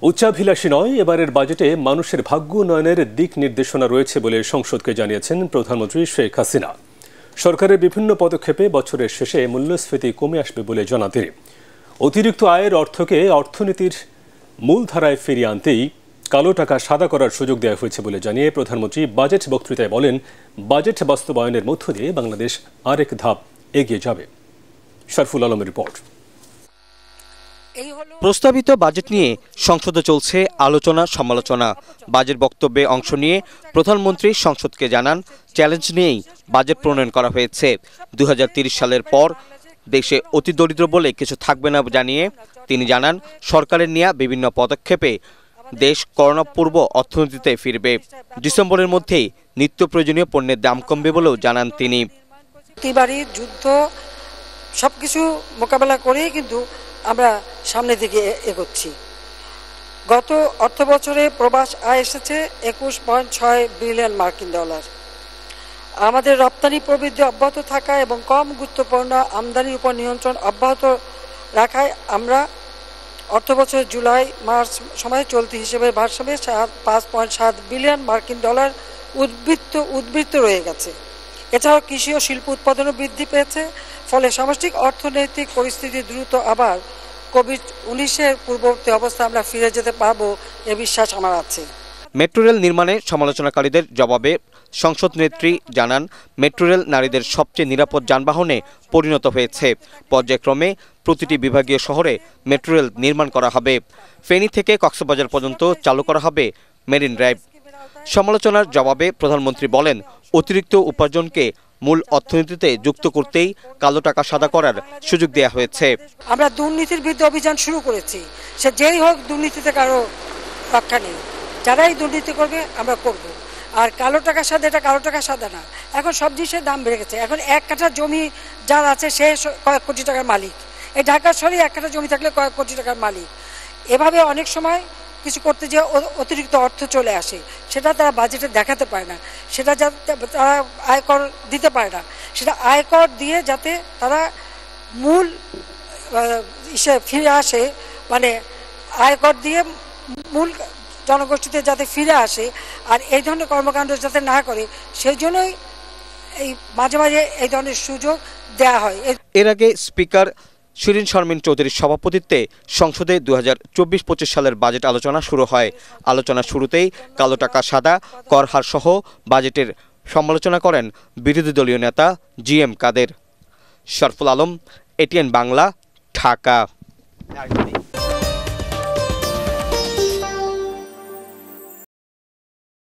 উচ্চাভিলাষী নয়, এবারের বাজেটে মানুষের ভাগ্য উন্নয়নের দিক নির্দেশনা রয়েছে বলে সংসদকে জানিয়েছেন প্রধানমন্ত্রী শেখ হাসিনা। সরকারের বিভিন্ন পদক্ষেপে বছরের শেষে মূল্যস্ফীতি কমে আসবে বলে জানান তিনি। অতিরিক্ত আয়ের অর্থকে অর্থনীতির মূলধারায় ফিরিয়ে আনতেই কালো টাকা সাদা করার সুযোগ দেওয়া হয়েছে বলে জানিয়ে প্রধানমন্ত্রী বাজেট বক্তৃতায় বলেন, বাজেট বাস্তবায়নের মধ্য দিয়ে বাংলাদেশ আরেক ধাপ এগিয়ে যাবে। শরফুল আলমের রিপোর্ট। প্রস্তাবিত বাজেট নিয়ে সংসদে চলছে আলোচনা সমালোচনা। বাজেট বক্তব্যে অংশ নিয়ে প্রধানমন্ত্রী সংসদকে জানান, চ্যালেঞ্জ নিয়েই বাজেট প্রণয়ন করা হয়েছে। 2030 সালের পর দেশে অতি দরিদ্র বলে কিছু থাকবে না জানিয়ে তিনি জানান, সরকারের নেওয়া বিভিন্ন পদক্ষেপে দেশ করোনা পূর্ব অর্থনীতিতে ফিরবে। ডিসেম্বরের মধ্যেই নিত্য প্রয়োজনীয় পণ্যের দাম কমবে বলেও জানান তিনি। প্রতিবারই যুদ্ধ সবকিছু মোকাবেলা করেই কিন্তু আমরা সামনের দিকে এগোচ্ছি। গত অর্থ বছরে প্রবাস আয় এসেছে 21.6 বিলিয়ন মার্কিন ডলার। আমাদের রপ্তানি প্রবৃদ্ধি অব্যাহত থাকা এবং কম গুরুত্বপূর্ণ আমদানির উপর নিয়ন্ত্রণ অব্যাহত রাখায় আমরা অর্থ বছরের জুলাই মার্চ সময়ে চলতি হিসেবে ভারসাম্যে 5.7 বিলিয়ন মার্কিন ডলার উদ্বৃত্ত রয়ে গেছে। এছাড়াও কৃষি ও শিল্প উৎপাদনও বৃদ্ধি পেয়েছে। ফলে সামষ্টিক অর্থনৈতিক পরিস্থিতি দ্রুত আবার কোভিড-19-এর পূর্ববর্তী অবস্থা আমরা ফিরে যেতে পারবো এ বিশ্বাস আমার আছে। মেট্রো রেল নির্মাণে সমালোচনাকারীদের জবাবে সংসদ নেত্রী জানান, মেট্রো রেল নারীদের সবচেয়ে নিরাপদ যানবাহনে পরিণত হয়েছে। পর্যায়ক্রমে প্রতিটি বিভাগীয় শহরে মেট্রো রেল নির্মাণ করা হবে। ফেনী থেকে কক্সবাজার পর্যন্ত চালু করা হবে মেরিন ড্রাইভ। সমালোচনার জবাবে প্রধানমন্ত্রী বলেন, অতিরিক্ত উপার্জনকে মূল অর্থনীতিতে যুক্ত করতেই কালো টাকা সাদা করার সুযোগ দেওয়া হয়েছে। আমরা দুর্নীতির বিরুদ্ধে অভিযান শুরু করেছি। সে যেই হোক, দুর্নীতিতে কারো রক্ষা নেই। যারাই দুর্নীতি করবে আমরা করব। আর কালো টাকা সাদা, এটা কালো টাকা সাদা না। এখন সব জিনিসের দাম বেড়ে গেছে। এখন এক কাঠা জমি যার আছে সে কয়েক কোটি টাকার মালিক। এই ঢাকা শহরে এক কাঠা জমি থাকলে কয়েক কোটি টাকার মালিক। এভাবে অনেক সময় কিছু করতে যে অতিরিক্ত অর্থ চলে আসে, সেটা তারা বাজেটে দেখাতে পারে না। সেটা যাতে তারা আয়কর দিতে পারে না, সেটা আয়কর দিয়ে যাতে তারা মূল ফিরে আসে, মানে আয়কর দিয়ে মূল জনগোষ্ঠীতে যাতে ফিরে আসে, আর এই ধরনের কর্মকাণ্ড যাতে না করে, সেই জন্যই এই মাঝে মাঝে এই ধরনের সুযোগ দেয়া হয়। এর আগে স্পিকার শিরিন শারমিন চৌধুরীর সভাপতিত্বে সংসদে 2024-25 সালের বাজেট আলোচনা শুরু হয়। আলোচনা শুরুতেই কালো টাকা সাদা, কর হার সহ বাজেটের সমালোচনা করেন বিরোধী দলীয় নেতা GM কাদের। শরফুল আলম, ATN বাংলা, ঢাকা।